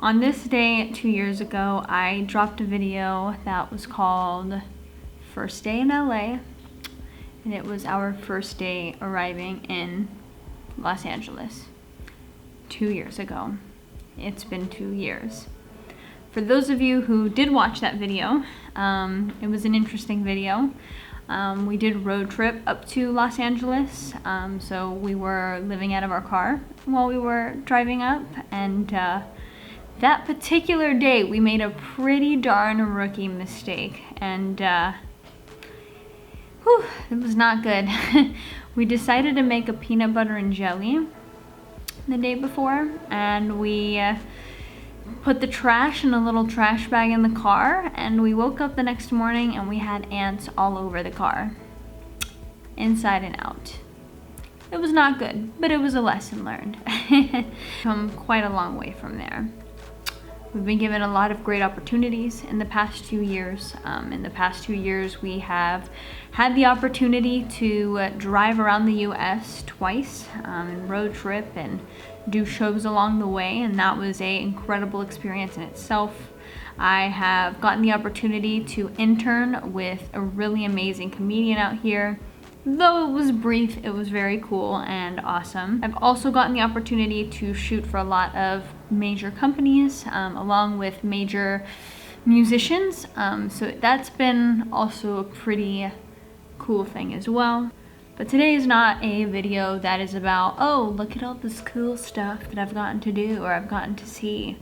On this day 2 years ago, I dropped a video that was called First Day in LA, and it was our first day arriving in Los Angeles 2 years ago. It's been 2 years. For those of you who did watch that video, it was an interesting video. We did a road trip up to Los Angeles, so we were living out of our car while we were driving up, and that particular day we made a pretty darn rookie mistake, and it was not good. We decided to make a peanut butter and jelly the day before, and we put the trash in a little trash bag in the car, and we woke up the next morning and we had ants all over the car, inside and out. It was not good, but it was a lesson learned. Come quite a long way from there. We've been given a lot of great opportunities in the past 2 years. In the past 2 years, we have had the opportunity to drive around the US twice, and road trip and do shows along the way, and that was an incredible experience in itself. I have gotten the opportunity to intern with a really amazing comedian out here. Though it was brief, it was very cool and awesome. I've also gotten the opportunity to shoot for a lot of major companies, along with major musicians. So that's been also a pretty cool thing as well. But today is not a video that is about, oh, look at all this cool stuff that I've gotten to do or I've gotten to see.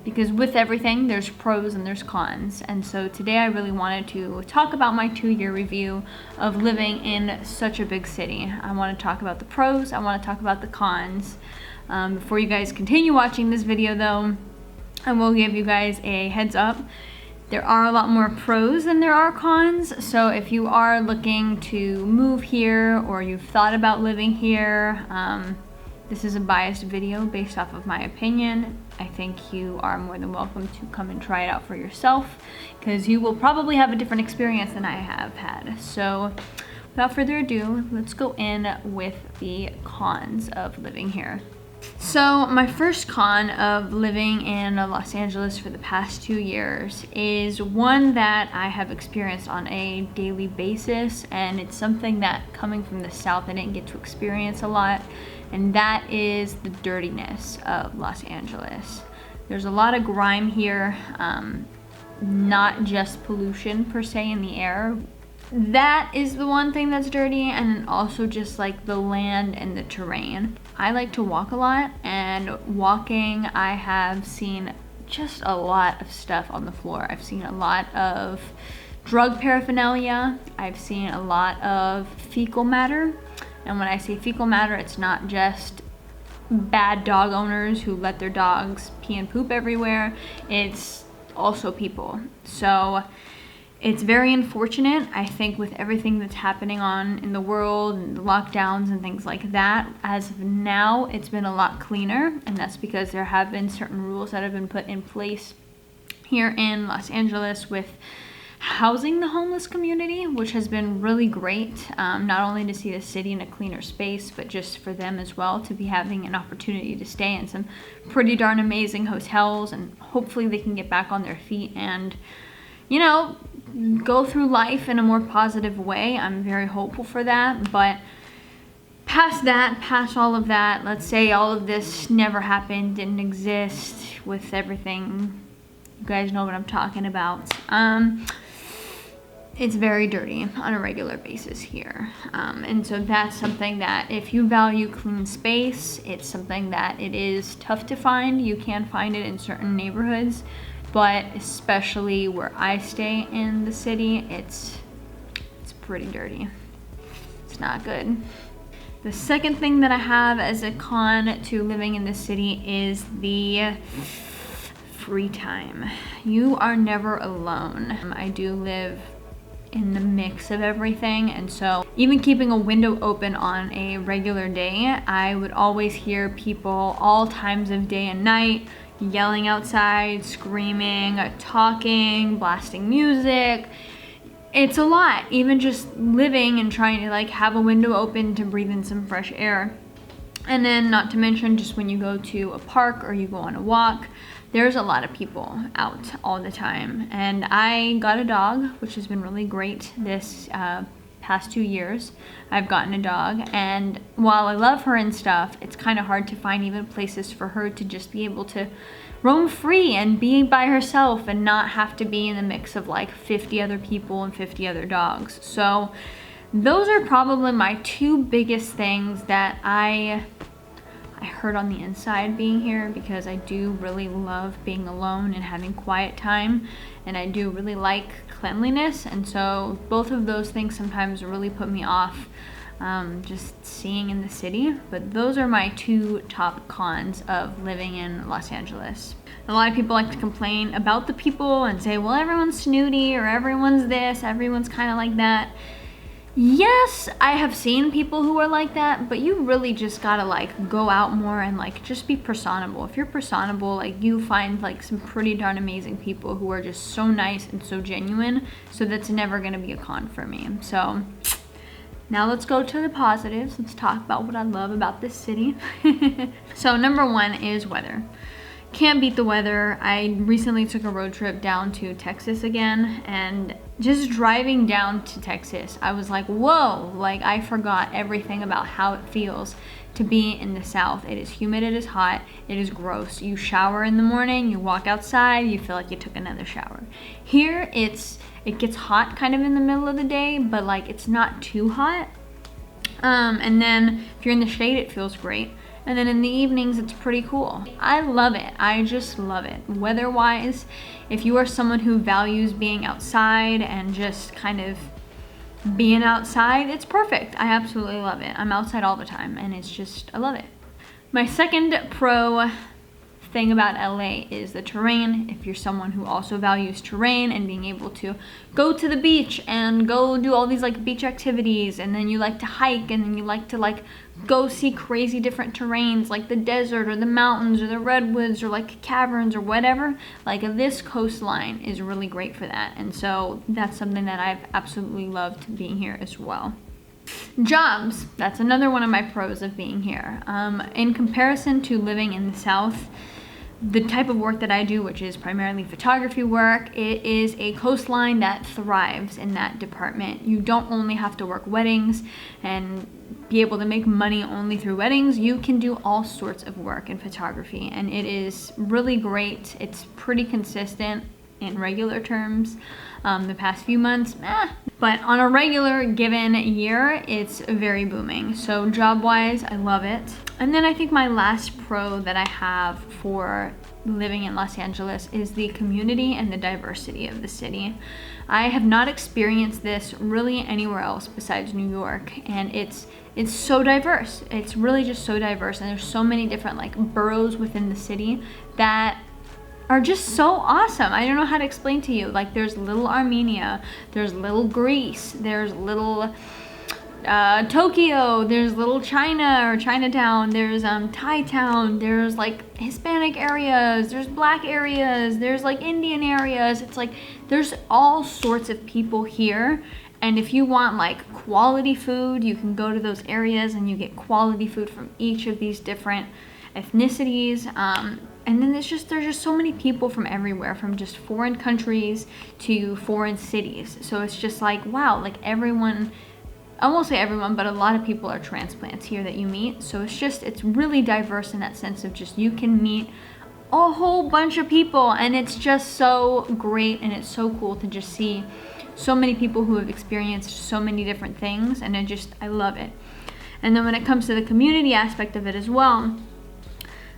Because with everything, there's pros and there's cons. And so today I really wanted to talk about my 2-year review of living in such a big city. I want to talk about the pros, I want to talk about the cons. Before you guys continue watching this video though, I will give you guys a heads up. There are a lot more pros than there are cons, so if you are looking to move here or you've thought about living here, this is a biased video based off of my opinion. I think you are more than welcome to come and try it out for yourself, because you will probably have a different experience than I have had. So without further ado, let's go in with the cons of living here. So my first con of living in Los Angeles for the past 2 years is one that I have experienced on a daily basis, and it's something that, coming from the South, I didn't get to experience a lot, and that is the dirtiness of Los Angeles. There's a lot of grime here, not just pollution per se in the air. That is the one thing that's dirty, and then also just like the land and the terrain. I like to walk a lot, and walking, I have seen just a lot of stuff on the floor. I've seen a lot of drug paraphernalia. I've seen a lot of fecal matter. And when I say fecal matter, it's not just bad dog owners who let their dogs pee and poop everywhere. It's also people. So it's very unfortunate, I think, with everything that's happening in the world and the lockdowns and things like that. As of now, it's been a lot cleaner, and that's because there have been certain rules that have been put in place here in Los Angeles with housing the homeless community, which has been really great, not only to see the city in a cleaner space, but just for them as well to be having an opportunity to stay in some pretty darn amazing hotels, and hopefully they can get back on their feet and, you know, go through life in a more positive way. I'm very hopeful for that. But past all of that, let's say all of this never happened, didn't exist, with everything, you guys know what I'm talking about. It's very dirty on a regular basis here. And so that's something that, if you value clean space, it's something that it is tough to find. You can find it in certain neighborhoods, but especially where I stay in the city, it's pretty dirty. It's not good. The second thing that I have as a con to living in the city is the free time. You are never alone. I do live in the mix of everything, and so even keeping a window open on a regular day, I would always hear people all times of day and night yelling outside, screaming, talking, blasting music. It's a lot, even just living and trying to like have a window open to breathe in some fresh air. And then not to mention, just when you go to a park or you go on a walk, there's a lot of people out all the time. And I got a dog, which has been really great this past 2 years. I've gotten a dog, and while I love her and stuff, it's kind of hard to find even places for her to just be able to roam free and be by herself and not have to be in the mix of like 50 other people and 50 other dogs. So those are probably my 2 biggest things that I hurt on the inside being here, because I do really love being alone and having quiet time, and I do really like cleanliness, and so both of those things sometimes really put me off just seeing in the city. But those are my 2 top cons of living in Los Angeles. A lot of people like to complain about the people and say, well, everyone's snooty, or everyone's this, everyone's kind of like that. Yes, I have seen people who are like that, but you really just gotta like go out more and like just be personable. If you're personable, like you find like some pretty darn amazing people who are just so nice and so genuine, so that's never gonna be a con for me. So now let's go to the positives. Let's talk about what I love about this city. So number 1 is weather. Can't beat the weather. I recently took a road trip down to Texas again, and just driving down to Texas, I was like, whoa, like I forgot everything about how it feels to be in the South. It is humid, it is hot, it is gross. You shower in the morning, you walk outside, you feel like you took another shower. Here it gets hot kind of in the middle of the day, but like it's not too hot. And then if you're in the shade, it feels great. And then in the evenings, it's pretty cool. I love it. I just love it. Weather-wise, if you are someone who values being outside and just kind of being outside, it's perfect. I absolutely love it. I'm outside all the time, and it's just, I love it. My second pro thing about LA is the terrain. If you're someone who also values terrain and being able to go to the beach and go do all these like beach activities, and then you like to hike, and then you like to like go see crazy different terrains like the desert or the mountains or the redwoods or like caverns or whatever, like this coastline is really great for that. And so that's something that I've absolutely loved being here as well. Jobs, that's another one of my pros of being here. In comparison to living in the South, the type of work that I do, which is primarily photography work, it is a coastline that thrives in that department. You don't only have to work weddings and be able to make money only through weddings. You can do all sorts of work in photography, and it is really great. It's pretty consistent in regular terms. The past few months, but on a regular given year, it's very booming. So job-wise, I love it. And then I think my last pro that I have for living in Los Angeles is the community and the diversity of the city. I have not experienced this really anywhere else besides New York, and it's so diverse. It's really just so diverse, and there's so many different like boroughs within the city that are just so awesome. I don't know how to explain to you. Like there's little Armenia, there's little Greece, there's little Tokyo, there's little China or Chinatown, there's Thai town, there's like Hispanic areas, there's black areas, there's like Indian areas. It's like there's all sorts of people here. And if you want like quality food, you can go to those areas and you get quality food from each of these different ethnicities. And then there's just so many people from everywhere, from just foreign countries to foreign cities. So it's just like, wow, like everyone, I won't say everyone, but a lot of people are transplants here that you meet. So it's really diverse in that sense of just you can meet a whole bunch of people, and it's just so great, and it's so cool to just see so many people who have experienced so many different things, and I love it. And then when it comes to the community aspect of it as well,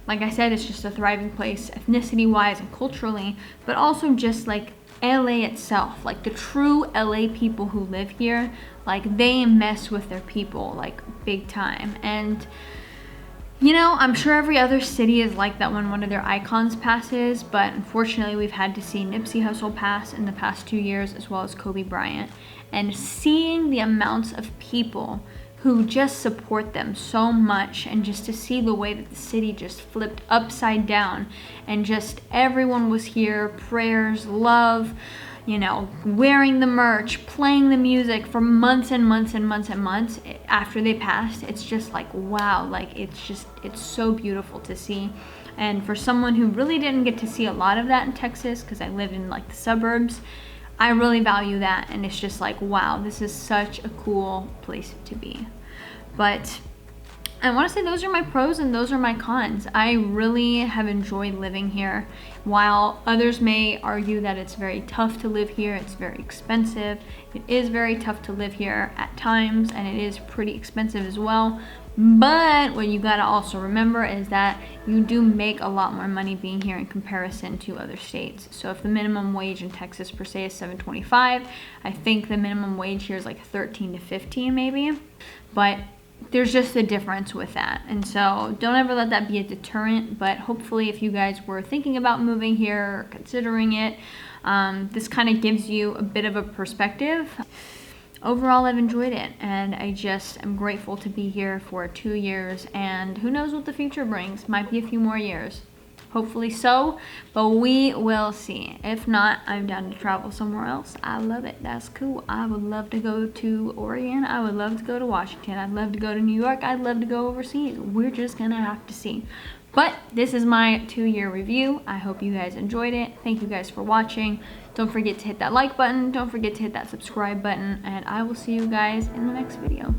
like I said, it's just a thriving place ethnicity-wise and culturally, but also just like LA itself, like the true LA people who live here, like they mess with their people like big time. And you know, I'm sure every other city is like that when one of their icons passes, but unfortunately we've had to see Nipsey Hussle pass in the past 2 years, as well as Kobe Bryant. And seeing the amounts of people who just support them so much, and just to see the way that the city just flipped upside down, and just everyone was here, prayers, love, you know, wearing the merch, playing the music for months and months and months and months after they passed. It's just like, wow, like it's so beautiful to see. And for someone who really didn't get to see a lot of that in Texas, because I lived in like the suburbs, I really value that. And it's just like, wow, this is such a cool place to be. But I want to say those are my pros and those are my cons. I really have enjoyed living here. While others may argue that it's very tough to live here, it's very expensive. It is very tough to live here at times, and it is pretty expensive as well. But what you gotta also remember is that you do make a lot more money being here in comparison to other states. So if the minimum wage in Texas per se is $7.25, I think the minimum wage here is like 13 to 15 maybe. But there's just a difference with that. And so don't ever let that be a deterrent, but hopefully if you guys were thinking about moving here or considering it, this kind of gives you a bit of a perspective. Overall, I've enjoyed it, and I just am grateful to be here for 2 years, and who knows what the future brings. Might be a few more years. Hopefully so, but we will see. If not, I'm down to travel somewhere else. I love it. That's cool. I would love to go to Oregon. I would love to go to Washington. I'd love to go to New York. I'd love to go overseas. We're just gonna have to see. But this is my 2-year review. I hope you guys enjoyed it. Thank you guys for watching. Don't forget to hit that like button. Don't forget to hit that subscribe button, and I will see you guys in the next video.